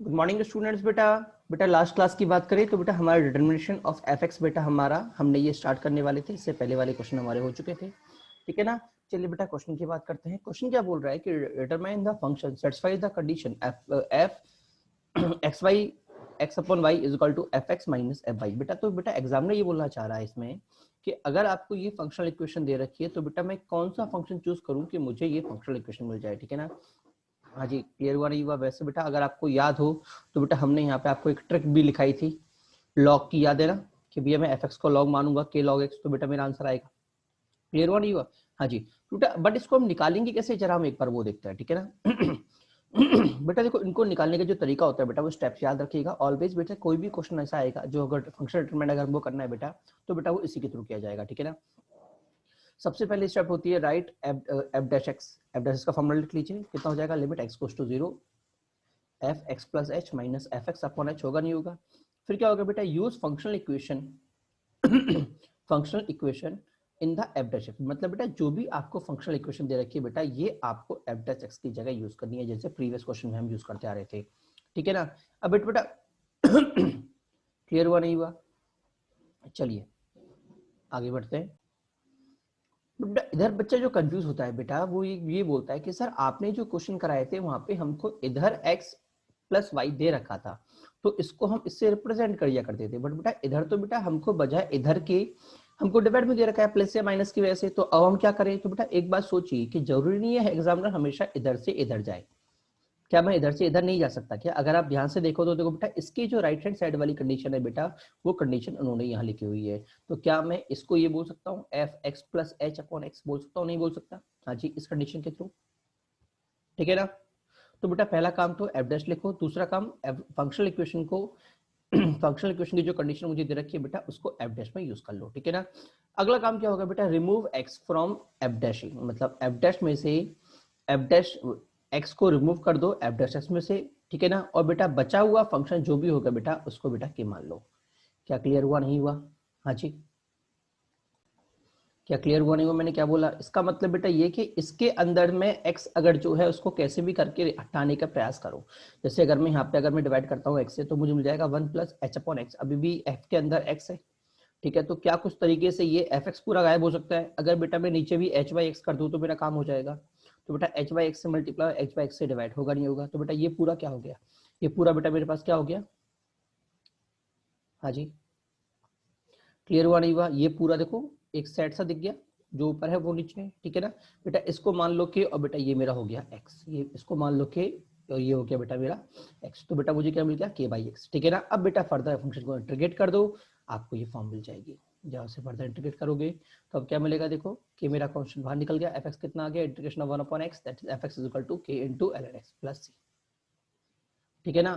Good morning students. बेटा बेटा last class की बात करें तो बेटा हमारा डिटर्मिनेशन ऑफ एफ एक्स बेटा हमारा हमने ये स्टार्ट करने वाले थे। इससे पहले वाले क्वेश्चन हमारे हो चुके थे, ठीक है ना। चलिए बेटा क्वेश्चन की बात करते हैं। क्वेश्चन क्या बोल रहा है कि determine the function satisfy the condition f x y x upon y is equal to f x minus f y. बेटा तो बेटा एग्जामिनर ये बोलना चाह रहा है इसमें कि अगर आपको ये फंक्शनल इक्वेशन दे रखी है तो बेटा मैं कौन सा फंक्शन चूज करूं कि मुझे ये फंक्शनल इक्वेशन मिल जाए, ठीक है ना। हाँ जी, क्लियर हुआ नहीं हुआ? वैसे बेटा अगर आपको याद हो तो बेटा हमने यहाँ पे आपको एक ट्रिक भी लिखाई थी लॉग की, याद है ना, कि भैया मैं एफ एक्स को लॉग मानूंगा के लॉग एक्स, तो बेटा मेरा आंसर आएगा। क्लियर हुआ नहीं हुआ? हाँ जी बेटा, बट इसको हम निकालेंगे कैसे, जरा हम एक बार वो देखते हैं, ठीक है ना। बेटा देखो, इनको निकालने का जो तरीका होता है बेटा वो स्टेप्स याद रखिएगा ऑलवेज। बेटा कोई भी क्वेश्चन ऐसा आएगा जो अगर फंक्शन डिटरमिनेंट अगर वो करना है बेटा तो बेटा वो इसी के थ्रू किया जाएगा, ठीक है ना। सबसे पहले स्टेप होती है right f dash x. F dash का फॉर्मूला लिख लीजिए, कितना हो जाएगा, limit x goes to 0 f x plus h minus f x upon h, होगा नहीं होगा। फिर क्या होगा बेटा, use functional equation functional equation in the f dash x. मतलब बेटा जो भी आपको फंक्शनल इक्वेशन दे रखी है बेटा ये आपको एफ डैश एक्स की जगह यूज करनी है, जैसे प्रीवियस क्वेश्चन में हम यूज करते आ रहे थे, ठीक है ना। अब बेटा क्लियर हुआ नहीं हुआ? चलिए आगे बढ़ते हैं। इधर बच्चा जो कंफ्यूज होता है बेटा वो ये बोलता है कि सर आपने जो क्वेश्चन कराए थे वहां पे हमको इधर x प्लस वाई दे रखा था तो इसको हम इससे रिप्रेजेंट कर दिया करते थे, बट बेटा इधर तो बेटा हमको बजाय इधर के हमको डिवाइड में दे रखा है प्लस या माइनस की वजह से। तो अब हम क्या करें, तो बेटा एक बात सोचिए कि जरूरी नहीं है एग्जामिनर हमेशा इधर से इधर जाए। क्या मैं इधर से इधर नहीं जा सकता क्या? अगर आप ध्यान से देखो तो देखो बेटा इसकी जो राइट हैंड साइड वाली कंडीशन है बेटा वो कंडीशन उन्होंने यहाँ लिखी हुई है। तो क्या मैं इसको ये बोल सकता हूँ F x plus H upon x बोल सकता हूँ, नहीं बोल सकता? हाँ जी, इस कंडीशन के थ्रू, ठीक है ना। तो बेटा पहला काम तो एफ डैश लिखो, दूसरा काम फंक्शनल इक्वेशन को फंक्शनल इक्वेशन की जो कंडीशन मुझे दे रखी है बेटा उसको एफ डैश में यूज कर लो, ठीक है ना। अगला काम क्या होगा बेटा, remove x from F dash, मतलब एफ डैश में से एफ डैश एक्स को रिमूव कर दो एफ डैश एक्स में से, ठीक है ना। और बेटा बचा हुआ फंक्शन जो भी होगा बेटा उसको बेटा के मान लो। क्या क्लियर हुआ नहीं हुआ? हाँ जी, क्या क्लियर हुआ नहीं हुआ? मैंने क्या बोला, इसका मतलब बेटा ये कि इसके अंदर में x अगर जो है उसको कैसे भी करके हटाने का प्रयास करो। जैसे अगर मैं यहाँ पे अगर मैं डिवाइड करता हूँ x से तो मुझे मिल जाएगा 1 प्लस एच अपॉन एक्स, अभी भी f के अंदर x है, ठीक है। तो क्या कुछ तरीके से ये एफ एक्स पूरा गायब हो सकता है? अगर बेटा मैं नीचे भी एच बाई एक्स कर दूं तो मेरा काम हो जाएगा। तो बेटा एच बाई एक्स से मल्टीप्लाई एच बाई एक्स से डिवाइड, होगा नहीं होगा? तो बेटा ये पूरा क्या हो गया, ये पूरा बेटा मेरे पास क्या हो गया? हाँ जी, क्लियर हुआ नहीं हुआ? ये पूरा देखो एक सेट सा दिख गया, जो ऊपर है वो नीचे है, ठीक है ना। बेटा इसको मान लो के, और बेटा ये मेरा हो गया एक्स, ये इसको मान लो के, और ये हो गया बेटा मेरा एक्स। तो बेटा मुझे क्या मिल गया, के बाई एक्स, ठीक है ना। अब बेटा फर्दर फंक्शन को इंटीग्रेट कर दो, आपको ये फॉर्म मिल जाएगी। जहाँ से फर्दर इंटीग्रेट करोगे तो अब क्या मिलेगा, देखो कि मेरा कांस्टेंट बाहर निकल गया, एफ एक्स कितना आ गया, integration of 1 upon x that is f x is equal to k into ln x plus c, ठीक है ना।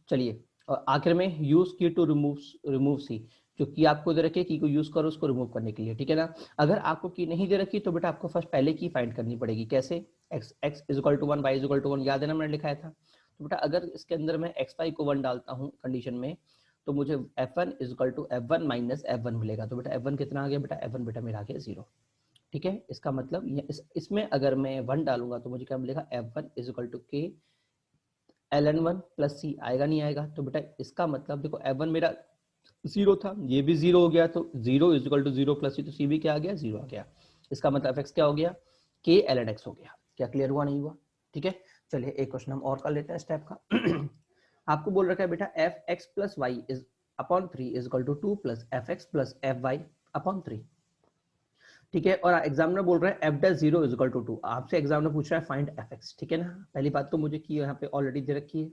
चलिए, और आखिर में यूज की टू रिमूव सी, जो की आपको दे रखी की को यूज करो उसको रिमूव करने के लिए, ठीक है ना। अगर आपको की नहीं दे रखी तो बेटा आपको फर्स्ट पहले की फाइंड करनी पड़ेगी। कैसे? X x is equal to 1 y is equal to 1, याद है ना मैंने लिखाया था। तो बेटा अगर इसके अंदर मैं एक्स वाई को 1 डालता हूँ कंडीशन में तो मुझे f1 is equal to f1 minus f1 मिलेगा। तो बेटा f1 कितना आ गया बेटा, f1 बेटा मेरा आ गया 0, ठीक है। इसका मतलब इसमें अगर मैं 1 डालूंगा तो मुझे क्या मिलेगा, f1 इज इक्वल टू के ln1 प्लस सी, आएगा नहीं आएगा? तो बेटा इसका मतलब देखो f1 मेरा 0 था, ये भी 0 हो गया, तो 0 इज इक्वल टू 0 प्लस सी, तो सी भी क्या आ गया, 0 आ गया। इसका मतलब f(x) क्या हो गया, k ln x हो गया। क्या क्लियर हुआ नहीं हुआ? ठीक है, चलिए एक क्वेश्चन हम और कर लेते हैं स्टेप का। आपको बोल रखा है बेटा f x plus y is upon 3 is equal to 2 plus f x plus f y upon 3, ठीक है। और एग्जामिनर बोल रहा है f dash 0 is equal to 2, आपसे एग्जामिनर पूछ रहा है फाइंड एफ एक्स, ठीक है ना। पहली बात तो मुझे की यहाँ पे ऑलरेडी दे रखी है,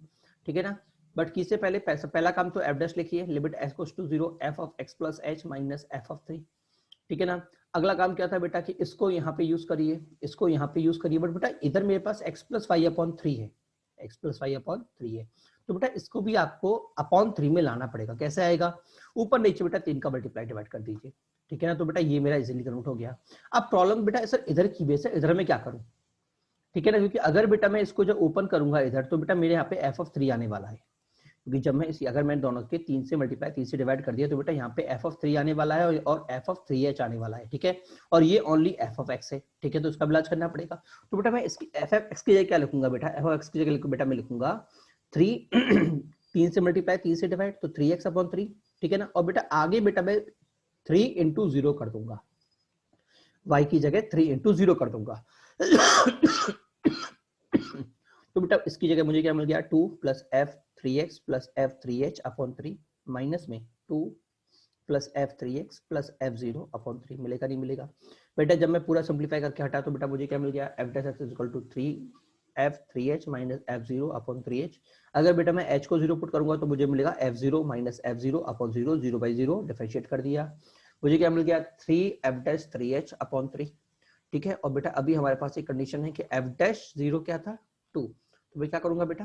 ठीक है ना। बट की से पहले पहला काम तो एफ डैश लिखिए, limit s goes to 0 f of x plus h minus f of 3, ठीक है ना। अगला काम क्या था बेटा कि इसको यहाँ पे यूज करिए, इसको यहाँ पे यूज करिए, बट बेटा इधर मेरे पास एक्स प्लस वाई अपॉन 3 है, एक्स प्लस वाई अपॉन 3 है। तो बेटा इसको भी आपको अपॉन 3 में लाना पड़ेगा। कैसे आएगा, ऊपर नीचे बेटा 3 का मल्टीप्लाई डिवाइड कर दीजिए, ठीक है ना। तो बेटा ये मेरा इजीली कन्वर्ट हो गया। अब प्रॉब्लम बेटा सर इधर की बेस है, इधर में क्या करूं, ठीक है ना। क्योंकि अगर बेटा मैं इसको जब ओपन करूंगा इधर तो बेटा मेरे यहाँ पे एफ ऑफ 3 आने वाला है, क्योंकि जब मैं इसी अगर मैं दोनों के 3 से मल्टीप्लाई 3 से डिवाइड कर दिया तो बेटा यहाँ पे एफ ऑफ 3 आने वाला है और एफ ऑफ 3h आने वाला है, ठीक है। और ये ओनली एफ ऑफ एक्स है, ठीक है, तो इसका इलाज करना पड़ेगा। तो बेटा मैं इसकी एफ ऑफ एक्स की जगह क्या लिखूंगा बेटा, एफ ऑफ एक्स की जगह बेटा मैं लिखूंगा 3 3 से मल्टीप्लाई, 3 से डिवाइड, तो 3x/3, ठीक है ना। और बेटा आगे बेटा मैं 3 इंटू 0 कर दूंगा, y की जगह 3 इंटू 0 कर दूंगा। तो बेटा इसकी जगह मुझे क्या मिल गया, 2 plus f3x plus f3h/3 minus में 2 प्लस f3x प्लस f0/3 मिलेगा नहीं मिलेगा। बेटा जब मैं पूरा सिंप्लीफाई करके हटा तो बेटा मुझे क्या मिल गया, f(x) equal to 3f3h minus f0/3h। अगर बेटा मैं h को 0 पुट करूंगा तो मुझे मिलेगा f0 माइनस f0/0, 0/0 डिफरेंशिएट कर दिया, मुझे क्या मिल गया 3f'3h/3, ठीक है। और बेटा अभी हमारे पास एक कंडीशन है कि f'0 क्या था 2, तो मैं क्या करूंगा बेटा,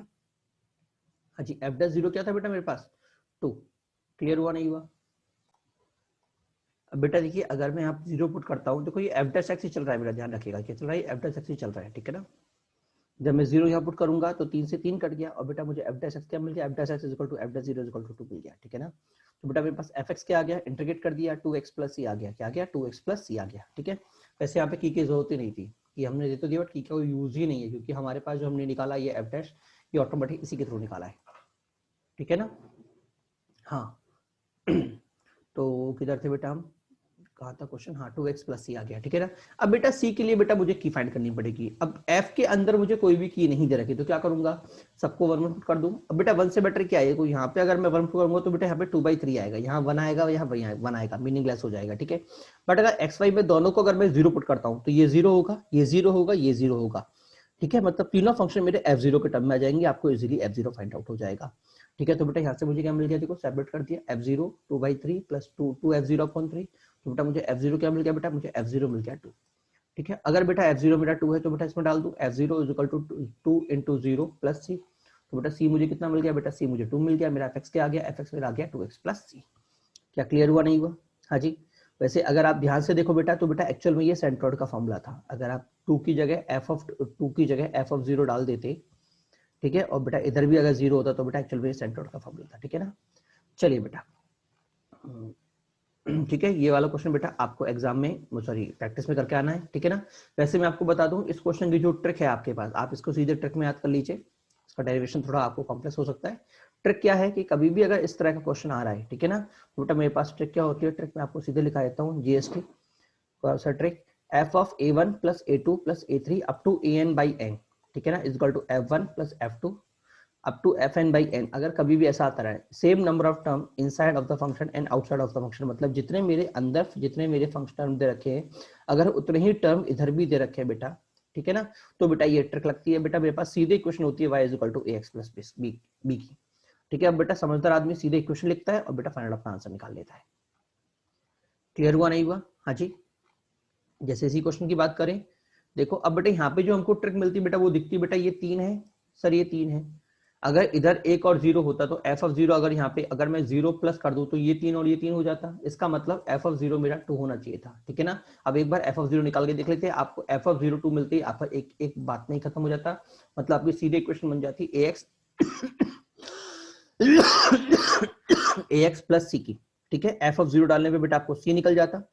हाँ जी f'0 क्या था बेटा मेरे पास 2, क्लियर हुआ नहीं हुआ। अब बेटा देखिए अगर मैं यहाँ 0 पुट करता हूँ, देखो ये f'(x) ही चल रहा है, मेरा ध्यान रखिएगा क्या चल रहा है, f'(x) ही चल रहा है, ठीक है ना। जब मैं 0 यहाँ पुट करूंगा तो 3 से 3 कट गया और बेटा मुझे f'(x) क्या मिल गया, f'(x) equal to f'0 equal to 2 मिल गया, ठीक है ना। तो बेटा मेरे पास fx क्या आ गया, इंटीग्रेट कर दिया 2x प्लस c आ गया, क्या आ गया 2x प्लस c आ गया, ठीक है। वैसे यहाँ पे की जरूरत ही नहीं थी कि हमने दे तो दिया, बट की का यूज ही नहीं है क्योंकि हमारे पास जो हमने निकाला ये f' ये ऑटोमेटिक इसी के थ्रू निकाला है, ठीक है ना। हाँ तो किधर थे बेटा हम, कहा था क्वेश्चन, हाँ 2x प्लस c आ गया, ठीक है ना। अब बेटा c के लिए बेटा मुझे की फाइंड करनी पड़ेगी। अब f के अंदर मुझे कोई भी की नहीं दे रखी तो क्या करूंगा, सबको 1 1 कर दूं। अब बेटा 1 से बेटर क्या है, यहाँ पे अगर मैं 1 करूंगा तो बेटा यहाँ पे 2/3 आएगा, यहाँ 1 आएगा, यहाँ 1 आएगा, मीनिंगलेस हो जाएगा, ठीक है। बट अगर एक्स वाई में दोनों को अगर मैं 0 पुट करता हूँ तो ये 0 होगा, ये 0 होगा, ये 0 होगा, ठीक है। मतलब तीनों फंक्शन मेरे f0 के टर्म में आ जाएंगे, आपको इजीली f0 फाइंड आउट हो जाएगा, ठीक है। तो बेटा यहाँ से मुझे क्या मिल गया, देखो सेपरेट कर दिया, f0 2/3 प्लस 2f0/3, तो बेटा मुझे f0 क्या मिल गया, बेटा मुझे f0 मिल गया 2, ठीक है। अगर बेटा f0 मेरा 2 है तो बेटा इसमें डाल दूं f0 is equal to 2 into 0 plus c, तो बेटा c मुझे कितना मिल गया, बेटा c मुझे 2 मिल गया, मेरा fx क्या आ गया, fx मेरा आ गया 2x प्लस c। क्या क्लियर हुआ नहीं हुआ, हाँ जी। वैसे अगर आप ध्यान से देखो बेटा तो बेटा एक्चुअल में ये सेंट्रोइड का फॉर्मूला था, अगर आप 2 की जगह f(2) की जगह f(0) डाल देते, ठीक है, और बेटा इधर भी अगर 0 होता तो बेटा एक्चुअल में ये सेंट्रोइड का फॉर्मूला था, ठीक है ना। चलिए बेटा ठीक है, ये वाला क्वेश्चन बेटा आपको एग्जाम में सॉरी प्रैक्टिस में करके आना है, ठीक है ना। वैसे मैं आपको बता दूं इस क्वेश्चन की जो ट्रिक है आपके पास, आप इसको सीधे ट्रिक में याद कर लीजिए, इसका डेरिवेशन थोड़ा आपको कॉम्प्लेक्स हो सकता है। ट्रिक क्या है कि कभी भी अगर इस तरह का क्वेश्चन आ रहा है, ठीक है ना, तो बेटा मेरे पास ट्रिक क्या होती है, ट्रिक में आपको सीधे लिखा देता हूँ GST trick, f of a1 plus a2 plus a3 up to an by n, ठीक है ना, is equal to f1 plus f2 up to fn by n। अगर कभी भी ऐसा आता है same number of term inside of the function and outside of the function, मतलब जितने मेरे अंदर जितने मेरे फंक्शन टर्म दे रखे हैं अगर उतने ही टर्म इधर भी दे रखे हैं बेटा, ठीक है ना, तो बेटा ये ट्रिक लगती है। बेटा मेरे पास सीधे इक्वेशन होती है y is equal to ax plus b की, ठीक है। अब बेटा समझदार आदमी सीधे इक्वेशन लिखता है और बेटा फाइनल अपना आंसर निकाल लेता है। क्लियर हुआ नहीं हुआ, हाँ जी। जैसे इसी क्वेश्चन की बात करें, देखो अब बेटा यहाँ पे जो हमको ट्रिक मिलती है बेटा वो दिखती है, बेटा ये 3 है सर, ये 3 है। अगर इधर 1 और 0 होता तो f ऑफ 0 अगर यहाँ पे अगर मैं 0 प्लस कर दूं तो ये 3 और ये 3 हो जाता, इसका मतलब f ऑफ 0 मेरा 2 होना चाहिए था, ठीक है ना। अब एक बार f ऑफ 0 निकाल के देख लेते हैं, आपको f ऑफ 0 2 मिलती है, आपका एक बात नहीं खत्म हो जाता, मतलब आपकी सीधे इक्वेशन बन जाती ax ax प्लस c की, ठीक है। f ऑफ 0 डालने पे बेटा आपको c निकल जाता,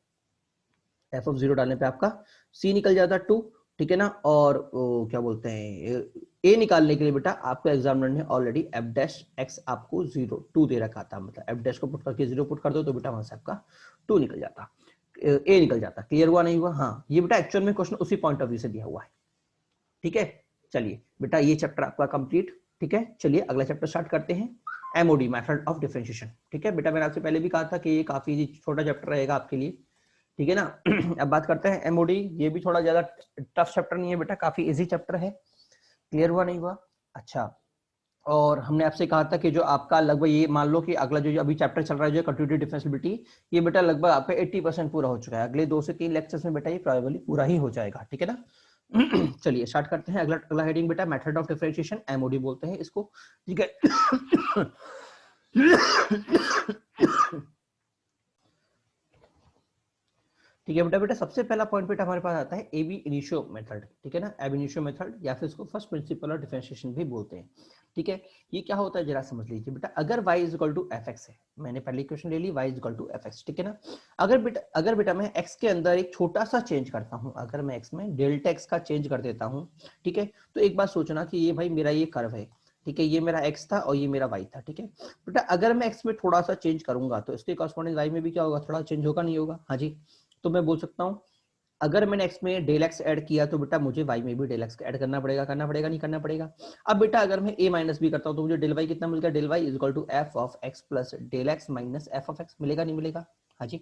f ऑफ 0 डालने पे आपका c निकल जाता 2, ठीक है ना। और क्या बोलते हैं a निकालने के लिए बेटा आपको एग्जामिनर ने ऑलरेडी f' आपको 0 2 दे रखा था, मतलब f' को पुट करके 0 पुट कर दो तो बेटा वहां से आपका 2 निकल जाता, a निकल जाता। क्लियर हुआ नहीं हुआ, हाँ ये बेटा एक्चुअल में क्वेश्चन उसी पॉइंट ऑफ व्यू से दिया हुआ है, ठीक है। चलिए बेटा ये चैप्टर आपका कंप्लीट, ठीक है। चलिए अगला चैप्टर स्टार्ट करते हैं, एमओडी मेथड ऑफ डिफरेंशिएशन, ठीक है। बेटा मैंने आपसे पहले भी कहा था कि ये काफी छोटा चैप्टर रहेगा आपके लिए, ठीक है ना। अब बात करते हैं एमओडी, ये भी थोड़ा ज्यादा टफ चैप्टर नहीं है बेटा, काफी इजी चैप्टर है। क्लियर हुआ नहीं हुआ, अच्छा। और हमने आपसे कहा था कि जो आपका लगभग ये मान लो कि अगला जो अभी चैप्टर चल रहा है जो कंट्यूटिव डिफरेंशिएबिलिटी, ये बेटा लगभग आपका 80% पूरा हो चुका है, अगले 2 से 3 लेक्चर्स में बेटा ये प्रोबेबली पूरा ही हो जाएगा, ठीक है ना। चलिए स्टार्ट करते हैं, अगला अगला हेडिंग बेटा मेथड ऑफ डिफरेंशिएशन, एमओडी बोलते हैं इसको, ठीक है। ठीक है बेटा, बेटा सबसे पहला पॉइंट बेटा हमारे पास आता है एबी इनिशियो मेथड, ठीक है ना, एब इनिशियो मेथड या फिर इसको फर्स्ट प्रिंसिपल ऑफ डिफरेंशिएशन भी बोलते हैं, ठीक है। ये क्या होता है जरा समझ लीजिए बेटा, अगर y is equal to fx है, मैंने पहली इक्वेशन ले ली y is equal to fx, ठीक है ना। अगर बेटा मैं x के अंदर एक छोटा सा चेंज करता हूं, अगर मैं x में डेल्टा x का चेंज कर देता हूं, ठीक है, तो एक बात सोचना कि ये भाई मेरा ये कर्व है, ठीक है, ये मेरा x था और ये मेरा y था। ठीक है बेटा, अगर मैं x में थोड़ा सा चेंज करूंगा तो इसके कॉरस्पॉन्डिंग y में भी क्या होगा, थोड़ा चेंज होगा नहीं होगा? हाँ जी। तो मैं बोल सकता हूँ अगर मैंने x में डेल x ऐड किया तो बेटा मुझे y में भी डेल x ऐड करना पड़ेगा, नहीं करना पड़ेगा? अब बेटा अगर मैं a माइनस b करता हूँ तो मुझे डेल y कितना मिल गया, del y is equal to f of x plus del x minus f of x, मिलेगा नहीं मिलेगा? हाँ जी,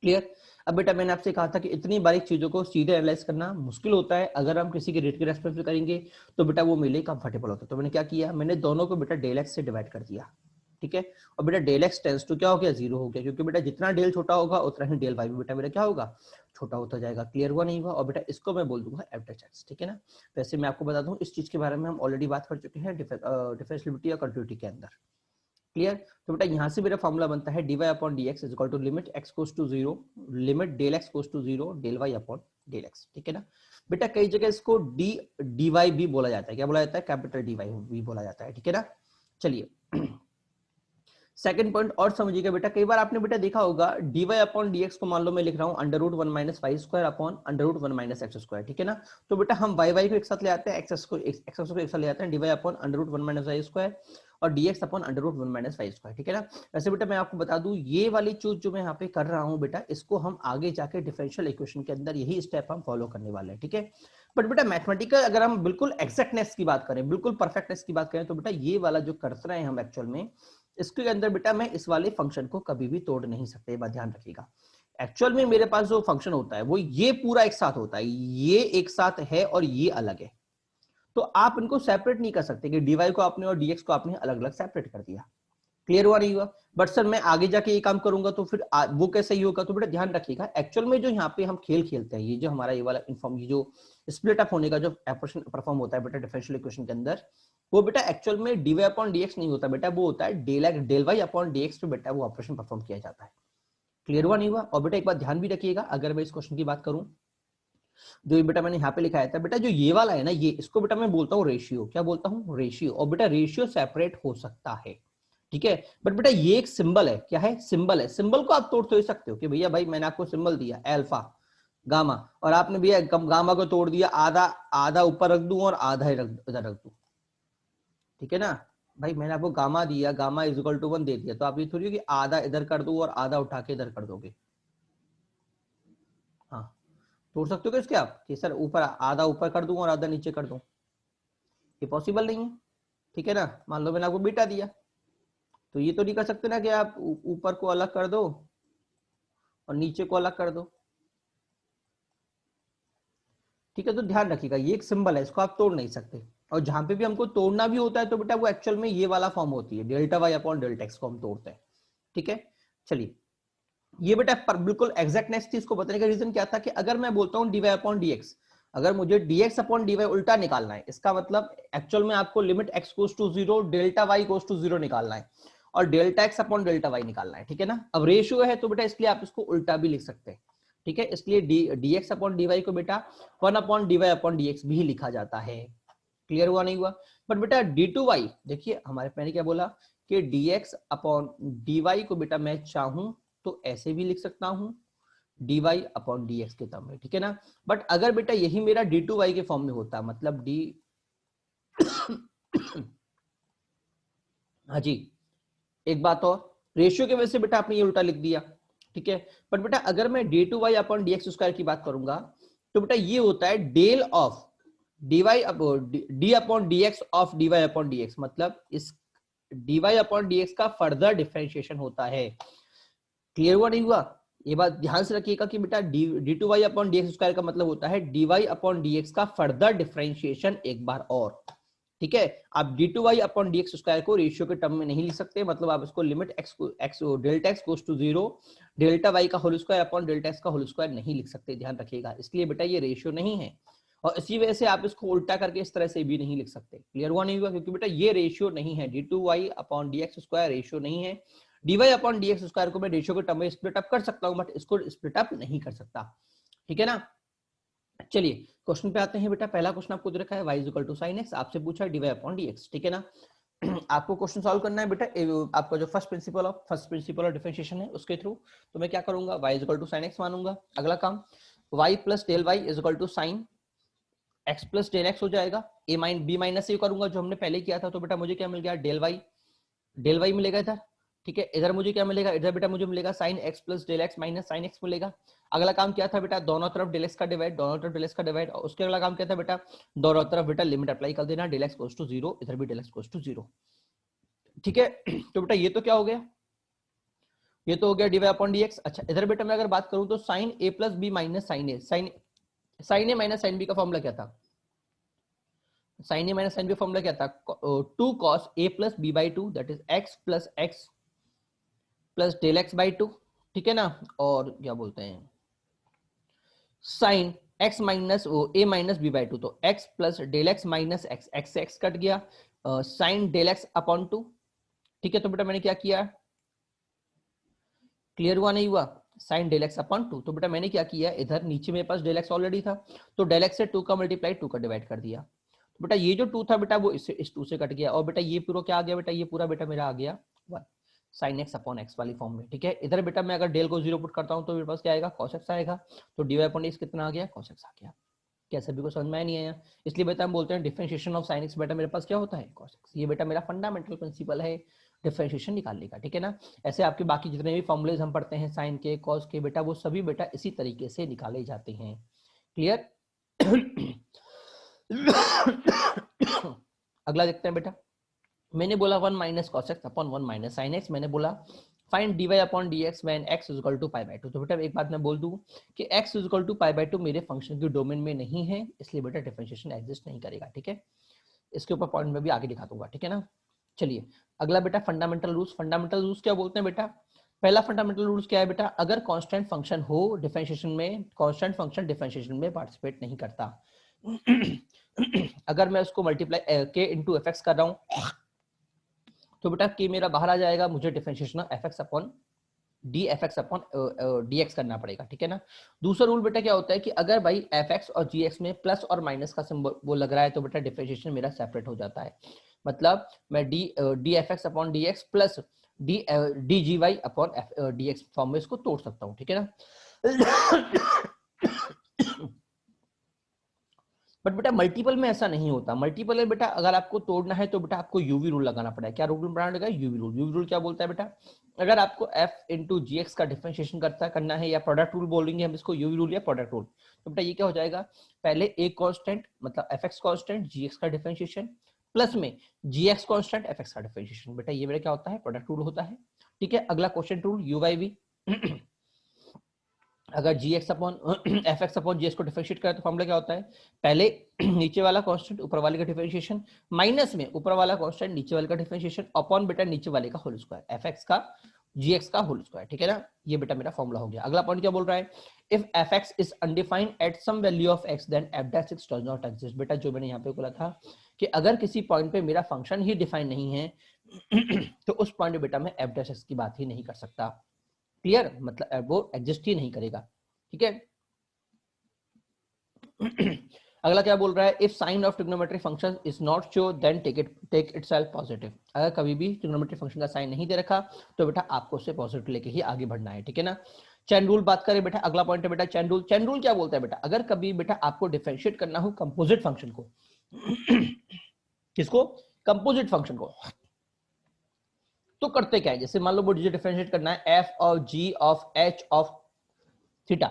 क्लियर। अब बेटा मैंने आपसे कहा था कि इतनी बारीक चीजों को सीधे एनालाइज करना मुश्किल होता है, अगर हम किसी के रेट के रेस्पेक्ट में करेंगे तो बेटा वो मेले कंफर्टेबल होता है। तो मैंने क्या किया, मैंने दोनों को बेटा डेल एक्स से डिवाइड कर दिया। ठीक है, और बेटा डेल एक्स टेंस टू क्या हो गया, 0 हो गया, क्योंकि बेटा जितना डेल छोटा होगा उतना ही डेल वाई भी बेटा मेरा क्या होगा, छोटा होता जाएगा। क्लियर हुआ नहीं हुआ? और बेटा इसको मैं बोल दूंगा एफ डेश एक्स। ठीक है ना। वैसे मैं आपको बता दूं इस चीज के बारे में हम ऑलरेडी बात कर चुके हैं डिफरेंशिएबिलिटी और कंटिन्यूटी के अंदर। क्लियर। तो बेटा यहाँ से मेरा फॉर्मूला बनता है dy upon dx is equal to limit x goes to 0 limit del x goes to 0 del y upon del x। ठीक है ना बेटा, कई जगह इसको dy भी बोला जाता है, क्या बोला जाता है, कैपिटल dy भी बोला जाता है। ठीक है ना। चलिए सेकंड पॉइंट और समझिएगा बेटा, कई बार आपने बेटा देखा होगा dy अपॉन dx को मान लो मैं लिख रहा हूँ under root 1 minus y square upon under root 1 minus x square. ठीक है ना। तो बेटा हम y को एक साथ ले आते हैं, एक्स को एक साथ ले आते हैं, dy upon under root 1 minus y square और dx upon under root 1 minus y square. ठीक है ना। वैसे बेटा मैं आपको बता दूं ये वाली चीज जो मैं यहाँ पे कर रहा हूँ बेटा, इसको हम आगे जाके डिफरेंशियल इक्वेशन के अंदर यही स्टेप हम फॉलो करने वाले हैं। ठीक है। बट बेटा मैथमेटिकल अगर हम बिल्कुल एक्जैक्टनेस की बात करें, बिल्कुल परफेक्टनेस की बात करें, तो बेटा ये वाला जो कर रहे हैं हम एक्चुअल में, इसके अंदर बेटा मैं इस वाले फंक्शन को कभी भी तोड़ नहीं सकते, बात ध्यान रखिएगा। एक्चुअल में मेरे पास जो फंक्शन होता है वो ये पूरा एक साथ होता है, ये एक साथ है और ये अलग है, तो आप इनको सेपरेट नहीं कर सकते कि डीवाई को आपने और डीएक्स को आपने अलग अलग सेपरेट कर दिया। क्लियर हुआ नहीं हुआ? बट सर मैं आगे जाके ये काम करूंगा तो फिर वो कैसे ही होगा? तो बेटा ध्यान रखिएगा, एक्चुअल में जो यहाँ पे हम खेल खेलते हैं, ये जो हमारा ये वाला इन्फॉर्म, ये जो स्प्लिट अप होने का जो ऑपरेशन परफॉर्म होता है बेटा डिफरेंशियल इक्वेशन के अंदर, वो बेटा एक्चुअल में d y upon d x नहीं होता बेटा, वो होता है del y upon d x पे बेटा वो ऑपरेशन परफॉर्म किया जाता है। क्लियर हुआ नहीं हुआ? और बेटा एक बात ध्यान भी रखिएगा, अगर मैं इस क्वेश्चन की बात करूं जो ये बेटा मैंने यहाँ पे लिखा था बेटा, जो ये वाला है ना, ये इसको बेटा मैं बोलता हूँ रेशियो। क्या बोलता हूँ? रेशियो। और बेटा रेशियो सेपरेट हो सकता है, ठीक है, बट बेटा ये एक सिंबल है। क्या है? सिंबल है। सिंबल को आप तोड़ तो सकते हो कि भैया भाई मैंने आपको सिंबल दिया अल्फा गामा, और आपने भैया गामा को तोड़ दिया, आधा आधा ऊपर रख दूं और आधा इधर रख दूं। ठीक है ना भाई, मैंने आपको गामा दिया, गामा इज इक्वल टू 1 दे दिया, तो आप ये थोड़ी हो कि आधा इधर कर दो और आधा उठा के इधर कर दोगे। हाँ, तोड़ सकते हो क्या इसके आप कि सर ऊपर आधा ऊपर कर दूं और आधा नीचे कर दूं? ये पॉसिबल नहीं है। ठीक है ना। मान लो मैंने आपको बीटा दिया, तो ये तो नहीं कर सकते ना कि आप ऊपर को अलग कर दो और नीचे को अलग कर दो। ठीक है, तो ध्यान रखिएगा ये एक सिंबल है, इसको आप तोड़ नहीं सकते। और जहां पे भी हमको तोड़ना भी होता है तो बेटा वो एक्चुअल में ये वाला फॉर्म होती है, delta y upon delta x को हम तोड़ते हैं। ठीक है। चलिए, ये बेटा पर बिल्कुल एग्जैक्टनेस थी, इसको बताने का रीजन क्या था कि अगर मैं बोलता हूं डीवाई अपॉन डीएक्स, अगर मुझे dx अपॉन dy उल्टा निकालना है, इसका मतलब एक्चुअल में आपको limit x goes to 0 delta y goes to 0 निकालना है और delta x upon delta y निकालना है। ठीक है ना। अब रेशियो है तो बेटा इसलिए आप इसको उल्टा भी लिख सकते हैं। ठीक है, इसलिए dx अपॉन dy को बेटा 1 अपॉन dy अपॉन dx भी लिखा जाता है। क्लियर हुआ नहीं हुआ? बट बेटा d2y देखिए, हमारे मैंने क्या बोला कि dx अपॉन dy को बेटा मैं चाहूं तो ऐसे भी लिख सकता हूं dy अपॉन dx के टर्म में। ठीक है ना। बट अगर बेटा यही मेरा d2y के फॉर्म में होता, मतलब d हाँ जी, एक बात और, रेशियो की वजह से बेटा आपने ये उल्टा लिख दिया। ठीक है, बट बेटा अगर मैं d2y अपॉन dx स्क्वायर की बात करूंगा तो बेटा ये होता है del of dy d upon dx of dy upon dx, मतलब इस dy अपॉन dx का फर्दर डिफरेंशिएशन होता है। क्लियर हुआ नहीं हुआ? ये बात ध्यान से रखिएगा कि बेटा d2y अपॉन dx स्क्वायर का मतलब होता है dy अपॉन dx का फर्दर डिफरेंशिएशन एक बार और। ठीक है, आप d2y अपॉन dx स्क्वायर को रेशियो के टर्म में नहीं लिख सकते, मतलब आप इसको limit x delta x goes to 0 delta y का whole square upon delta x का होल स्क्वायर नहीं लिख सकते, ध्यान रखिएगा। इसलिए बेटा ये रेशियो नहीं है, और इसी वजह से आप इसको उल्टा करके इस तरह से भी नहीं लिख सकते। क्लियर हुआ नहीं हुआ? क्योंकि बेटा ये रेशियो नहीं है, d2y upon dx square ratio नहीं है। dy अपॉन dx स्क्वायर को मैं रेशियो के टर्म में स्प्लिट अप कर सकता हूं, बट इसको स्प्लिट अप नहीं कर सकता। ठीक है ना। चलिए क्वेश्चन पे आते हैं बेटा। पहला क्वेश्चन आपको दे रखा है y is equal to sin x, आपसे पूछा है dy अपॉन dx। ठीक है ना। आपको क्वेश्चन सॉल्व करना है बेटा, आपका जो फर्स्ट प्रिंसिपल ऑफ डिफरेंशिएशन है उसके थ्रू। तो मैं क्या करूंगा, y is equal to sin x मानूंगा। अगला काम y plus del y is equal to sin x plus del x हो जाएगा, a minus b minus a करूंगा जो हमने पहले किया था, तो बेटा मुझे क्या मिल गया, डेल वाई मिलेगा इधर। ठीक है, इधर मुझे क्या मिलेगा, इधर बेटा मुझे मिलेगा sine x plus del x minus sine x मिलेगा। अगला काम क्या था बेटा, दोनों तरफ डेल एक्स का डिवाइड, दोनों तरफ डेल एक्स का डिवाइड। और उसके अगला काम क्या था बेटा, दोनों तरफ बेटा लिमिट अप्लाई कर देना, del x goes to zero, इधर भी del x goes to zero. ठीक है, तो बेटा ये तो क्या हो गया, ये तो हो गया d y upon d x. अच्छा, इधर बेटा मैं अगर बात करूं तो sine a plus b minus sine a, sine a minus sine b का फॉर्मूला क्या था, sine a minus sine b formula क्या था, 2 cos a plus b by two, that is x plus x plus del x by two. ठीक है ना, और क्या बोलते हैं sine x minus a minus B by two, तो x plus del x minus x, x से x cut गया, sine del x upon two. ठीक है, तो बेटा मैंने क्या किया, क्लियर हुआ नहीं हुआ, sine del x upon two. तो बेटा मैंने क्या किया, इधर नीचे मेरे पास डेल एक्स ऑलरेडी था, तो डेल एक्स से 2 का मल्टीप्लाई 2 का डिवाइड कर दिया। तो बेटा ये जो 2 था बेटा वो इससे इस 2 से कट गया, और बेटा ये पूरा क्या आ गया बेटा, ये पूरा बेटा मेरा आ गया 1 साइन एक्स अपॉन एक्स वाली फॉर्म में। ठीक है, इधर बेटा मैं अगर डेल को 0 पुट करता हूं तो मेरे पास क्या आएगा, कॉस एक्स आएगा, तो डी वाई अपॉन एक्स कितना आ गया, कॉस एक्स आ गया। क्या सभी को समझ में नहीं आया, इसलिए बेटा हम बोलते हैं डिफरेंशिएशन ऑफ साइन एक्स बेटा मेरे पास क्या होता है, कॉस एक्स। ये बेटा मेरा फंडामेंटल प्रिंसिपल है डिफरेंशिएशन निकालने का। ठीक है ना, ऐसे आपके बाकी जितने भी फॉर्मूलेज हम पढ़ते हैं साइन के कॉस के बेटा वो सभी बेटा इसी तरीके से निकाले जाते हैं। क्लियर। अगला देखते हैं बेटा, मैंने बोला 1 minus cos x upon 1 minus sine x, मैंने बोला find d y upon d x when x is equal to pi by two. तो बेटा एक बात मैं बोल दूं कि x is equal to pi by two मेरे फंक्शन के डोमेन में नहीं है, इसलिए बेटा डिफरेंशिएशन एग्जिस्ट नहीं करेगा। ठीक है, इसके ऊपर पॉइंट में भी आगे दिखा दूंगा। ठीक है ना, चलिए अगला बेटा फंडामेंटल रूल्स। फंडामेंटल रूल्स क्या बोलते हैं बेटा, पहला फंडामेंटल रूल्स क्या है बेटा, अगर कांस्टेंट फंक्शन हो डिफरेंशिएशन में, कांस्टेंट फंक्शन डिफरेंशिएशन में पार्टिसिपेट नहीं करता। अगर मैं उसको मल्टीप्लाई के इनटू एफ एक्स कर रहा हूं तो बेटा के मेरा बाहर आ जाएगा, मुझे differentiation F x upon D f x upon d x करना पड़ेगा। ठीक है ना, दूसरा रूल बेटा क्या होता है कि अगर भाई एफ एक्स और जी एक्स में प्लस और माइनस का सिंबल वो लग रहा है तो बेटा डिफरेंशिएशन मेरा सेपरेट हो जाता है। मतलब मैं d f x upon d x plus d g y upon d x form में इसको तोड़ सकता हूँ। ठीक है ना, बट बेटा मल्टीपल में ऐसा नहीं होता। मल्टीपल में बेटा अगर आपको तोड़ना है तो बेटा आपको यूवी रूल लगाना पड़ेगा। क्या रूल बनाना पड़ेगा, यूवी रूल। यूवी रूल क्या बोलता है बेटा, अगर आपको एफ इंटू जी एक्स का डिफरेंशिएशन करना है, या प्रोडक्ट रूल बोलेंगे हम इसको, यूवी रूल या प्रोडक्ट रूल, तो बेटा ये क्या हो जाएगा, पहले एक कांस्टेंट मतलब एफ एक्स कांस्टेंट जी एक्स का डिफरेंशिएशन प्लस में जी एक्स कांस्टेंट एफ एक्स का डिफरेंशिएशन, बेटा ये मेरा क्या होता है, प्रोडक्ट रूल होता है। ठीक है, अगला question rule u by v. अगर g x upon f x upon g x को डिफरेंशिएट करें तो फॉर्मूला क्या होता है, पहले नीचे वाला कांस्टेंट ऊपर वाले का डिफरेंशिएशन माइनस में ऊपर वाला कांस्टेंट नीचे वाले का डिफरेंशिएशन अपॉन बेटा नीचे वाले का होल स्क्वायर, एफ एक्स का जी एक्स का होल स्क्वायर। ठीक है ना, ये बेटा मेरा फॉर्मूला हो गया। अगला पॉइंट क्या बोल रहा है, if f x is undefined at some value of x then f dash x does not exist. बेटा जो मैंने यहाँ पे बोला था कि अगर किसी पॉइंट पे मेरा फंक्शन ही डिफाइन नहीं है तो उस पॉइंट पे बेटा मैं एफ डैश एक्स की बात ही नहीं कर सकता। क्लियर, मतलब वो एग्जिस्ट ही नहीं करेगा। ठीक है, अगला क्या बोल रहा है, if sine of trigonometric function is not show then take itself positive. अगर कभी भी ट्रिग्नोमेट्रिक फंक्शन का साइन नहीं दे रखा तो बेटा आपको उससे पॉजिटिव लेके ही आगे बढ़ना है। ठीक है ना, चैन रूल बात करें बेटा, अगला पॉइंट है बेटा चैन रूल। चैन रूल क्या बोलता है बेटा, अगर कभी बेटा आपको डिफरेंशिएट करना हो कंपोजिट फंक्शन को, किसको, कंपोजिट फंक्शन को, तो करते क्या है, जैसे मान लो मुझे डिफरेंशिएट करना है f of g of h of theta,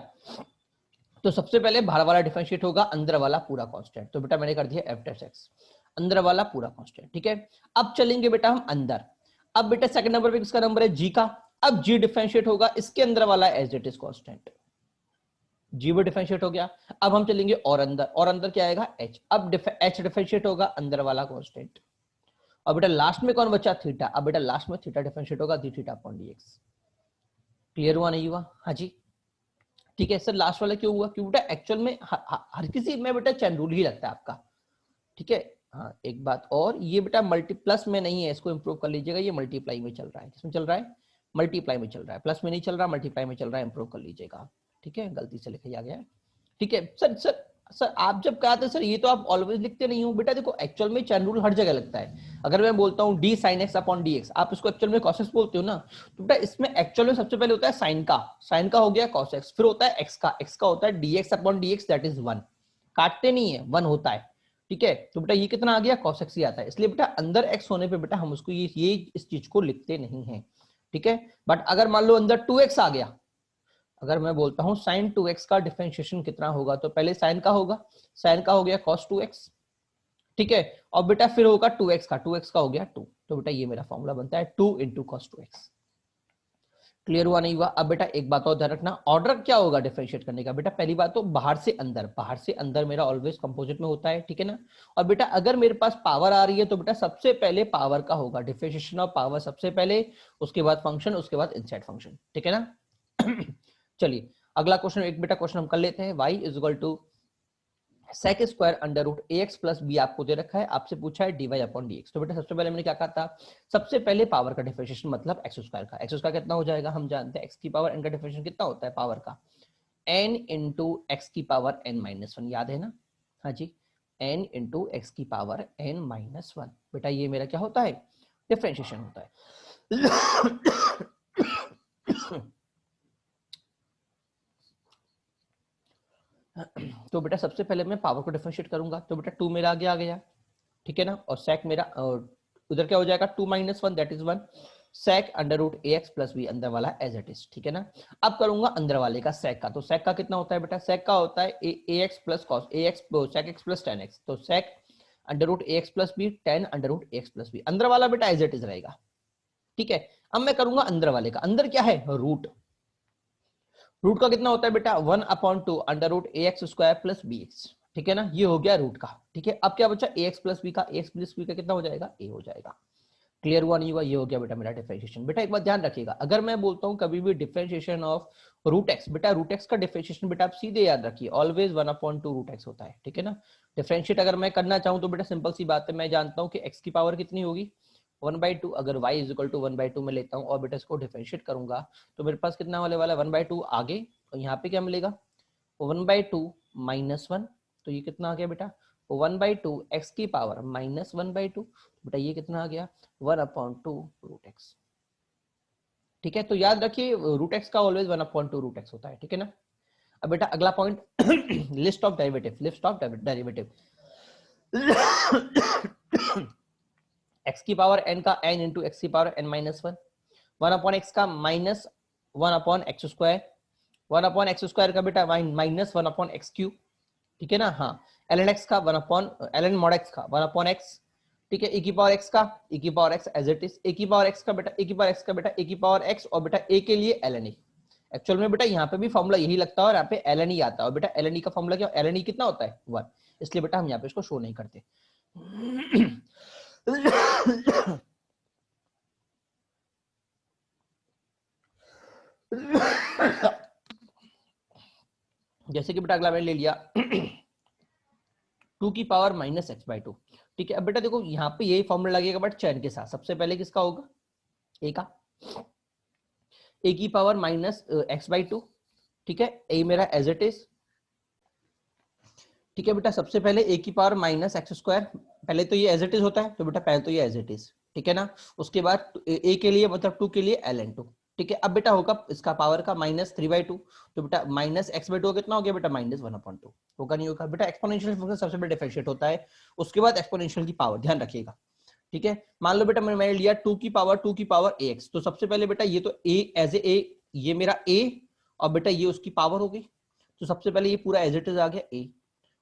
तो सबसे पहले बाहर वाला डिफरेंशिएट होगा, अंदर वाला पूरा कांस्टेंट। तो बेटा मैंने कर दिया एफ डैश एक्स, अंदर वाला पूरा कांस्टेंट। ठीक है, अब चलेंगे बेटा हम अंदर। अब बेटा सेकंड नंबर पे किसका नंबर है, जी का। अब जी डिफरेंशिएट होगा इसके अंदर वाला एज इट इज कांस्टेंट, जी भी डिफरेंशिएट हो गया। अब हम चलेंगे और अंदर क्या आएगा, एच। अब एच डिफरेंशिएट होगा अंदर वाला कांस्टेंट। और बेटा लास्ट में कौन बचा, थीटा। अब बेटा लास्ट में थीटा डिफरेंशिएट होगा D theta upon d x. Clear हुआ नहीं हुआ, हाँ जी। ठीक है सर, लास्ट वाला क्यों हुआ, क्यों बेटा एक्चुअल में हर किसी में बेटा चैन रूल ही लगता है आपका। ठीक है, हाँ एक बात और, ये बेटा मल्टी प्लस में नहीं है, इसको इंप्रूव कर लीजिएगा, ये मल्टीप्लाई में चल रहा है। किसमें चल रहा है, मल्टीप्लाई में चल रहा है, प्लस में नहीं चल रहा, मल्टीप्लाई में चल रहा है, इंप्रूव कर लीजिएगा। ठीक है, गलती से लिखा गया है। ठीक है सर, सर आप जब कहा था सर ये तो आप ऑलवेज लिखते नहीं हो, बेटा देखो एक्चुअल में चैन रूल हर जगह लगता है। अगर मैं बोलता हूँ D sine x upon d x, आप इसको एक्चुअल में कॉस एक्स बोलते हो ना, तो बेटा इसमें एक्चुअल में सबसे पहले होता है साइन का हो गया कॉस एक्स, फिर होता है एक्स का होता है D x upon d x that is 1, काटते नहीं है, 1 होता है, ठीक है। तो बेटा ये कितना आ गया, cos x ही आता है, इसलिए बेटा अंदर x होने पे बेटा हम उसको ये इस चीज को लिखते नहीं है, ठीक है। बट अगर मान लो अंदर 2x आ गया, अगर मैं बोलता हूं sin 2x का डिफरेंशिएशन कितना होगा, तो पहले sin का होगा, sin का हो गया cos 2x, ठीक है, और बेटा फिर होगा 2x का, 2x का हो गया 2, तो बेटा ये मेरा फॉर्मूला बनता है 2 into cos 2x। क्लियर हुआ नहीं हुआ? अब बेटा एक बात और ध्यान रखना, ऑर्डर क्या होगा डिफरेंशिएट करने का, बेटा पहली बात तो बाहर से अंदर मेरा ऑलवेज कंपोजिट में होता है, ठीक है ना। और बेटा अगर मेरे पास पावर आ रही है तो बेटा सबसे पहले पावर का होगा डिफरेंशिएशन ऑफ पावर सबसे पहले, उसके बाद फंक्शन, उसके बाद इनसाइड फंक्शन, ठीक है ना। चलिए अगला क्वेश्चन, एक बेटा क्वेश्चन हम कर लेते हैं, y is equal to sec square under root ax plus b आपको दे रखा है, आपसे पूछा है dy अपॉन dx। तो बेटा सबसे पहले मैंने क्या कहा था, सबसे पहले पावर का डिफरेंशिएशन मतलब x स्क्वायर का, x स्क्वायर कितना हो जाएगा, हम जानते हैं x की पावर n का डिफरेंशिएशन कितना होता है पावर का, n इंटू x की पावर n माइनस 1, याद है ना, हाँ जी, n इंटू x की पावर n माइनस 1, बेटा ये मेरा क्या होता है, डिफरेंशिएशन होता है। तो बेटा सबसे पहले मैं पावर को डिफरेंशिएट करूंगा, तो बेटा 2 मेरा आगे आ गया, ठीक है ना, और sec मेरा उधर क्या हो जाएगा 2 minus 1 that is 1, sec under root ax plus b अंदर वाला एज इट इज, ठीक है ना। अब करूंगा अंदर वाले का sec का, तो sec का कितना होता है बेटा, sec का होता है ax plus cos ax sec x plus tan x, तो sec under root ax plus b tan under root ax plus b, अंदर वाला बेटा एज इट इज रहेगा, ठीक है। अब मैं करूंगा अंदर वाले का, अंदर क्या है रूट, रूट का कितना होता है बेटा 1 upon 2 under root a x square plus b x, ठीक है ना, ये हो गया रूट का, ठीक है। अब क्या बचा ए एक्स प्लस बी का, ए एक्स प्लस बी का कितना हो जाएगा, ए हो जाएगा। क्लियर हुआ नहीं हुआ? ये हो गया बेटा मेरा डिफरेंशिएशन। बेटा एक बात ध्यान रखिएगा, अगर मैं बोलता हूं कभी भी डिफरेंशिएशन ऑफ रूट एक्स, बेटा रूट एक्स का डिफरेंशिएशन बेटा आप सीधे याद रखिए ऑलवेज 1 अपॉन 2 रूट एक्स होता है, ठीक है ना। डिफरेंशिएट अगर मैं करना चाहूं तो बेटा सिंपल सी बात है, मैं जानता हूं कि एक्स की पावर कितनी होगी 1/2, अगर y इज इक्वल टू 1/2 में लेता हूं और बेटा इसको डिफरेंशिएट करूंगा तो मेरे पास कितना होने वाला है 1/2 आगे, और यहाँ पे क्या मिलेगा 1/2 माइनस 1, तो ये कितना आ गया बेटा 1/2 एक्स की पावर माइनस 1/2, बेटा ये कितना आ गया 1/2 रूट एक्स, ठीक है। तो याद रखिए रूट एक्स का ऑलवेज 1/2 रूट एक्स होता है, ठीक है ना। अब बेटा अगला point, list of derivative x की पावर n का n इंटू एक्स की power n minus 1, 1 upon x का minus 1 upon x square, 1 upon x square का बेटा माइनस 1 अपॉन एक्स क्यूब, ठीक है ना, हाँ ln x का 1 अपॉन ln mod x का 1 अपॉन x, ठीक है, e की पावर x का e की power x as it is, e की पावर x का बेटा e की पावर x का बेटा e की पावर x, और बेटा a के लिए ln e। एक्चुअल में बेटा यहाँ पे भी फॉर्मूला यही लगता है और यहाँ पे ln e आता है, और बेटा ln e का फॉर्मूला क्या, ln e कितना होता है 1, इसलिए बेटा हम यहाँ पे इसको शो नहीं करते। जैसे कि बेटा अगला मैंने ले लिया 2 की पावर माइनस एक्स बाई 2, ठीक है। अब बेटा देखो यहाँ पे यही फॉर्मूला लगेगा बट चैन के साथ, सबसे पहले किसका होगा ए का, ए की पावर माइनस एक्स बाई 2, ठीक है, ए मेरा एज इट इज, ठीक है बेटा। सबसे पहले ए की पावर माइनस एक्स स्क्वायर, पहले तो ये एज इट इज होता है, तो बेटा पहले तो ये एज इट इज, ठीक है ना। उसके बाद ए के लिए मतलब 2 के लिए ln 2, ठीक है। अब बेटा होगा इसका पावर का माइनस 3/2, तो बेटा माइनस एक्स बाई 2 कितना हो गया बेटा माइनस 1/2, होगा नहीं होगा बेटा। एक्सपोनेंशियल फंक्शन सबसे पहले डिफरेंशिएट होता है, उसके बाद एक्सपोनेंशियल की पावर, ध्यान रखिएगा, ठीक है। मान लो बेटा मैंने लिया 2 की पावर ax, तो सबसे पहले बेटा ये तो a एज ए, ये मेरा a, और बेटा ये उसकी पावर हो गई, तो सबसे पहले ये पूरा एज इट इज आ गया a,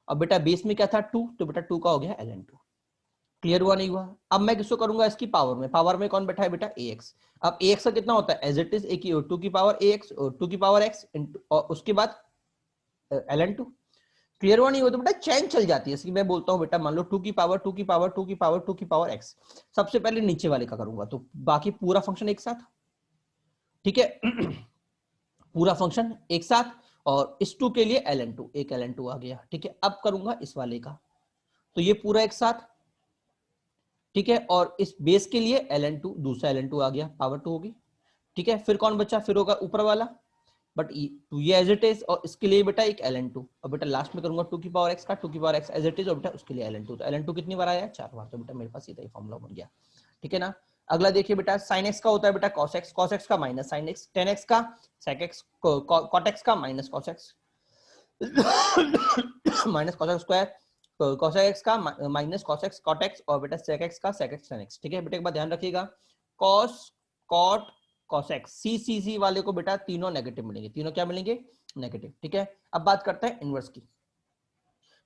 और बेटा बेस में क्या था 2, तो बेटा 2 का हो गया ln 2। क्लियर हुआ नहीं हुआ? अब मैं किसको करूंगा इसकी पावर में कौन बैठा है बेटा ax। अब ax का कितना होता है एज इट इज a की 2 की पावर ax, 2 की पावर x, और उसके बाद ln 2। क्लियर हुआ नहीं हुआ? तो बेटा चैन चल जाती है, इसकी मैं बोलता हूं बेटा मान लो 2 की पावर 2 की पावर 2 की पावर 2 की पावर x, सबसे पहले नीचे वाले का करूंगा तो बाकी पूरा फंक्शन एक साथ, ठीक है। पूरा फंक्शन एक साथ, और इस 2 के लिए ln 2, एक ln 2 आ गया, ठीक है। अब करूंगा इस वाले का, तो ये पूरा एक साथ, ठीक है, और इस बेस के लिए ln 2, दूसरा ln 2 आ गया, पावर 2 होगी, ठीक है। फिर कौन बचा, फिर होगा ऊपर वाला, बट टू ये एज इट इज, और इसके लिए बेटा एक ln 2, और बेटा लास्ट में करूंगा 2 की पावर x का 2 की power x as it is, और बेटा उसके लिए ln 2, तो ln 2 कितनी बार आया 4 बार, तो बेटा मेरे पास सीधा ही फॉर्मूला बन गया, ठीक है ना। अगला देखिए बेटा sin x का होता है बेटा cos x का minus sin x, tan x का sec x, cot x का minus cos x, minus cos x square cos x का minus cos x cot x और बेटा सेक एक्स का सेक एक्स टेन एक्स। ठीक है बेटा, एक बात ध्यान रखिएगा, कॉस कॉट कॉस एक्स सी वाले को बेटा तीनों नेगेटिव मिलेंगे, तीनों क्या मिलेंगे, नेगेटिव। ठीक है, अब बात करते हैं इनवर्स की।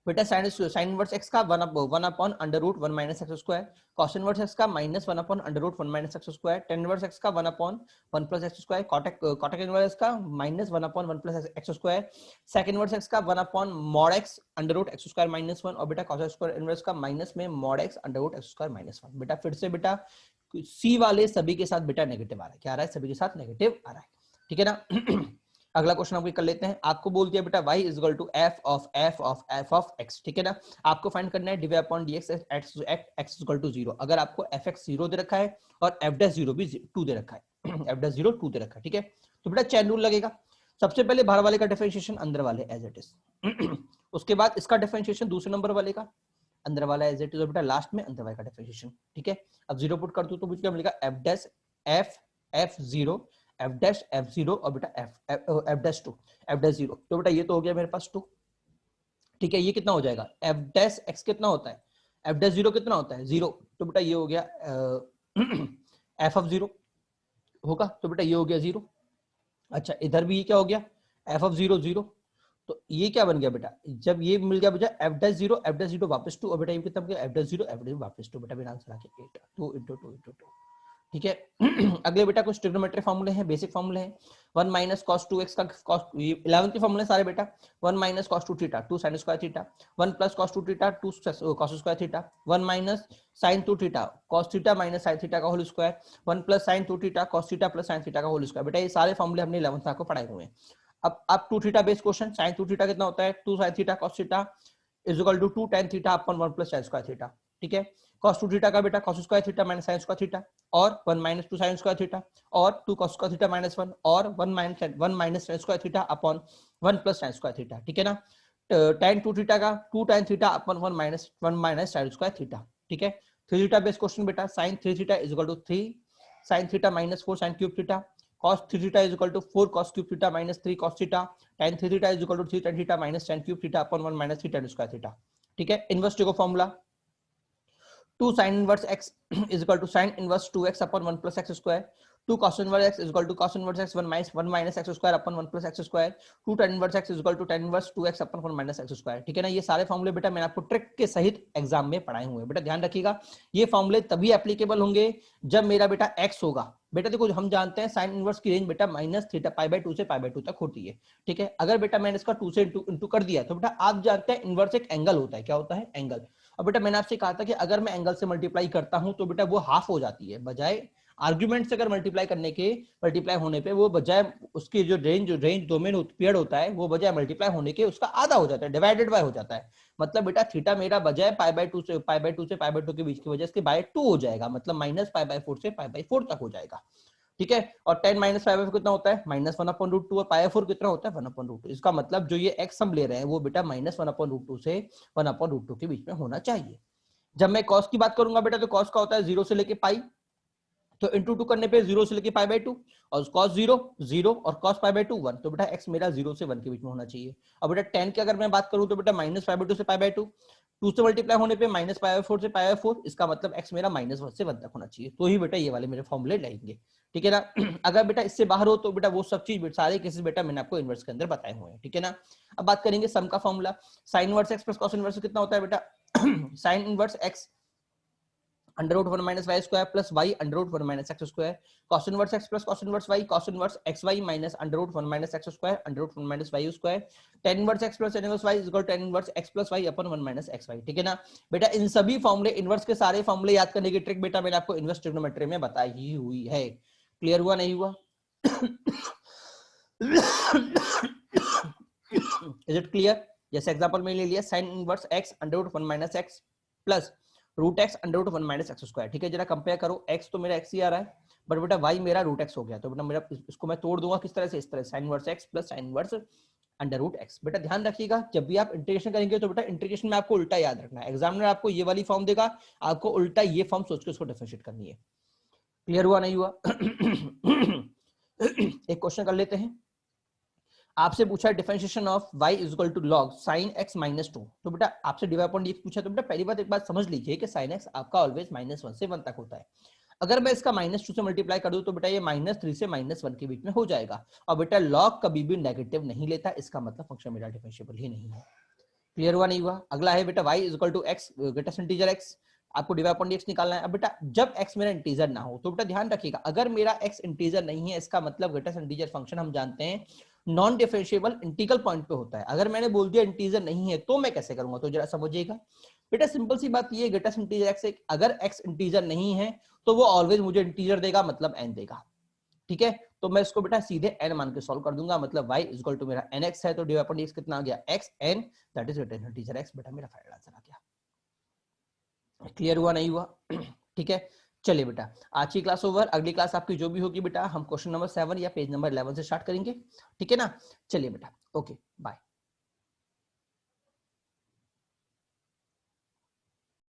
बेटा साइन इनवर्स एक्स का one upon under root one minus x square, cos inverse x का minus one upon under root one minus x square, tan inverse x का one upon one plus x square, cot inverse का minus one upon one plus x square, second inverse x का one upon mod x under root x square minus one, और बेटा cos square inverse का minus में mod x under root x square minus one. बेटा फिर से बेटा सी वाले सभी के साथ बेटा नेगेटिव आ रहा है, क्या आ रहा है, सभी के साथ नेगेटिव आ रहा है। ठीक है ना। अगला क्वेश्चन आपको कर लेते हैं, आपको बोल दिया बेटा y is equal to f of x। ठीक है ना, आपको फाइंड करना है dy upon dx at x equal to 0। अगर आपको fx 0 दे रखा है और f डैश 0 भी 2 दे रखा है f डैश 0 2 दे रखा है। ठीक है, तो बेटा चैन रूल लगेगा, सबसे पहले बाहर वाले का डिफरेंशिएशन अंदर वाले एज इट इज, उसके बाद इसका डिफरेंशिएशन दूसरे नंबर वाले का अंदर वाला एज इट इज, और बेटा लास्ट में अंदर वाले का डिफरेंशिएशन। ठीक है, अब 0 पुट कर दूं तो मुझे क्या मिलेगा, f dash f0 f dash f0 और बेटा f डैश 2 f डैश 0। तो बेटा ये तो हो गया मेरे पास 2। ठीक है, ये कितना हो जाएगा, f डैश x कितना होता है, f डैश 0 कितना होता है 0, तो बेटा ये हो गया f ऑफ 0 होगा, तो बेटा ये हो गया 0। अच्छा इधर भी ये क्या हो गया, f ऑफ 0 0, तो ये क्या बन गया बेटा, जब ये मिल गया बेटा f डैश 0 वापस 2, और बेटा ये कितना बन गया f डैश 0 वापस 2। बेटा मेरा आंसर आ गया 8 2 into 2 into 2। ठीक है। अगले बेटा कुछ ट्रिग्नोमेट्री फॉर्मूले हैं, बेसिक फॉर्मूले हैं। 1 माइनस कॉस 2x का कॉस 11 के फॉर्मूले सारे बेटा। 1 minus cos 2 theta 2 sin square theta, 1 plus cos 2 theta 2 cos square theta, 1 minus sin 2 theta cos theta minus sin theta का whole square, 1 plus sin 2 theta cos theta plus sin theta का whole square. बेटा ये सारे फॉर्मूले हमने 11th में आपको पढ़ाए हुए हैं। अब 2 theta base question, sin 2 theta कितना होता है 2 sin theta cos theta is equal to 2 tan theta upon 1 plus sin square theta. ठीक है, cos 2 थीटा का बेटा cos square theta minus sin square theta, और 1 माइनस 2 sin स्क्वायर थीटा, और 2 cos square theta minus 1, और 1 minus sin square theta upon 1 plus sin square theta. ठीक है ना, tan 2 थीटा का 2 tan theta upon 1 minus sin square theta. ठीक है, 3 theta base question बेटा, sin 3 theta is equal to 3 sin theta minus 4 sin cube theta, cos 3 theta is equal to 4 cos cube theta minus 3 cos theta, tan 3 theta is equal to 3 tan theta minus tan cube theta upon 1 minus 3 tan square theta। ठीक है, inverse को formula 2 sin inverse x is equal to sin inverse 2x upon 1 plus x square, 2 cos inverse x is equal to cos inverse x 1 minus x square upon 1 plus x square, 2 tan inverse x is equal to tan inverse 2x upon 1 minus x square। ठीक है ना, ये सारे फॉर्मूले बेटा मैंने आपको trick के सहित एग्जाम में पढ़ाए हुए हैं। बेटा ध्यान रखिएगा, ये फॉर्मूले तभी एप्लीकेबल होंगे जब मेरा बेटा x होगा। बेटा देखो हम जानते हैं साइन इनवर्स की रेंज बेटा माइनस थीटा पाई बाय 2 से पाई बाय 2 तक होती है। ठीक है, अगर बेटा मैंने इसका 2 से इंटू कर दिया तो बेटा आप जानते हैं इनवर्स एक एंगल होता है, क्या होता है, एंगल। और बेटा मैंने आपसे कहा था कि अगर मैं एंगल से मल्टीप्लाई करता हूं तो बेटा वो हाफ हो जाती है, बजाय आर्ग्यूमेंट से अगर मल्टीप्लाई होने पे वो बजाय उसकी जो रेंज डोमेन पीरियड होता है वो बजाय मल्टीप्लाई होने के उसका आधा हो जाता है, डिवाइडेड बाय हो जाता है। मतलब बेटा थीटा मेरा बजाय पाई बाय 2 से पाई बाय 2 के बीच की वजह से बाय 2 हो जाएगा, मतलब माइनस पाई बाय 4 से पाई बाय 4 तक हो जाएगा। ठीक है, और tan माइनस पाई बाय 4 कितना होता है माइनस 1 अपॉन रूट 2, और पाई 4 कितना होता है 1 अपॉन रूट 2। इसका मतलब जो ये x हम ले रहे हैं वो बेटा माइनस 1 अपॉन रूट 2 से 1 अपॉन रूट 2 के बीच में होना चाहिए। जब मैं cos की बात करूंगा बेटा तो cos का होता है 0 से लेके पाई, तो इंटू 2 करने पे 0 से लेके पाई बाय 2, और cos 0 0 और cos पाई बाय 2 1, तो बेटा x मेरा 0 से 1 के बीच में होना चाहिए। और बेटा tan की अगर मैं बात करूं तो बेटा माइनस पाई बाय 2 से पाई बाय 2, 2 से मल्टीप्लाई होने पे माइनस पाई बाय 4 से पाई बाय 4, इसका मतलब x मेरा माइनस 1 से 1 तक होना चाहिए। तो ही बेटा ये वाले मेरे फॉर्मूले लगेंगे। ठीक है ना। अगर बेटा इससे बाहर हो तो बेटा वो सब चीज सारे केसेस बेटा मैंने आपको इनवर्स के अंदर बताए हुए हैं। ठीक है ना, अब बात करेंगे सम का formula, sine inverse x plus cos inverse कितना होता है बेटा, sine inverse x under root 1 minus y square plus y under root 1 minus x square, cos inverse x plus cos inverse y x y minus under root 1 minus x square under root 1 minus y square, tan inverse x plus tan inverse y is equal to tan inverse x plus y upon 1 minus x Y. ठीक है ना बेटा, इन सभी फॉर्मूले inverse के सारे फॉर्मूले याद करने की ट्रिक बेटा मैंने आपको इनवर्स ट्रिग्नोमेट्री में बताई ही हुई है। क्लियर हुआ नहीं हुआ? Is it clear? जैसे एग्जांपल में ले लिया sine inverse x under root 1 minus x plus root x under root 1 minus x square. ठीक है, जरा कंपेयर करो, एक्स तो मेरा एक्स ही आ रहा है, बट बेटा वाई मेरा रूट एक्स हो गया, तो बेटा मेरा इसको मैं तोड़ दूंगा किस तरह से, इस तरह sine inverse x plus sine inverse under root x. बेटा ध्यान रखिएगा जब भी आप इंटीग्रेशन करेंगे तो बेटा इंटीग्रेशन में आपको उल्टा याद रखना है, एग्जामिनर आपको ये वाली फॉर्म देगा, आपको उल्टा ये फॉर्म सोच के उसको डिफरेंशिएट करनी है। क्लियर हुआ नहीं हुआ? एक क्वेश्चन कर लेते हैं, आपसे पूछा है differentiation of y is equal to log sin x minus 2, तो बेटा आपसे dy अपॉन dx पूछा, तो बेटा पहली बात एक बात समझ लीजिए कि sin x आपका ऑलवेज -1 से 1 तक होता है। अगर मैं इसका -2 से मल्टीप्लाई कर दूं तो बेटा ये -3 से -1 के बीच में हो जाएगा। और बेटा log कभी भी नेगेटिव नहीं लेता, इसका मतलब फंक्शन मेरा डिफरेंशिएबल ही नहीं है। क्लियर हुआ नहीं हुआ? अगला है बेटा y is equal to x greatest integer x, आपको dy अपॉन dx निकालना है। अब बेटा जब x मेरा इंटीजर ना हो तो बेटा ध्यान रखिएगा, अगर मेरा x इंटीजर नहीं है इसका मतलब ग्रेटेस्ट इंटीजर फंक्शन हम जानते हैं नॉन डिफरेंशिएबल इंटीग्रल पॉइंट पे होता है। अगर मैंने बोल दिया इंटीजर नहीं है तो मैं कैसे करूंगा, तो जरा समझिएगा बेटा। सिंपल सी बात ये, ग्रेटेस्ट इंटीजर x, अगर x इंटीजर नहीं है तो वो ऑलवेज मुझे इंटीजर देगा, मतलब n देगा। ठीक है, तो मैं इसको बेटा सीधे n मान के सॉल्व कर दूंगा, मतलब y इज इक्वल टू मेरा nx है तो dy अपॉन dx कितना आ गया x n, that is greatest integer x। बेटा मेरा फाइनल आंसर आ गया। क्लियर हुआ नहीं हुआ? ठीक है, चलिए बेटा आज की क्लास ओवर। अगली क्लास आपकी जो भी होगी बेटा हम क्वेश्चन नंबर 7 या पेज नंबर 11 से स्टार्ट करेंगे। ठीक है ना, चलिए बेटा, ओके बाय।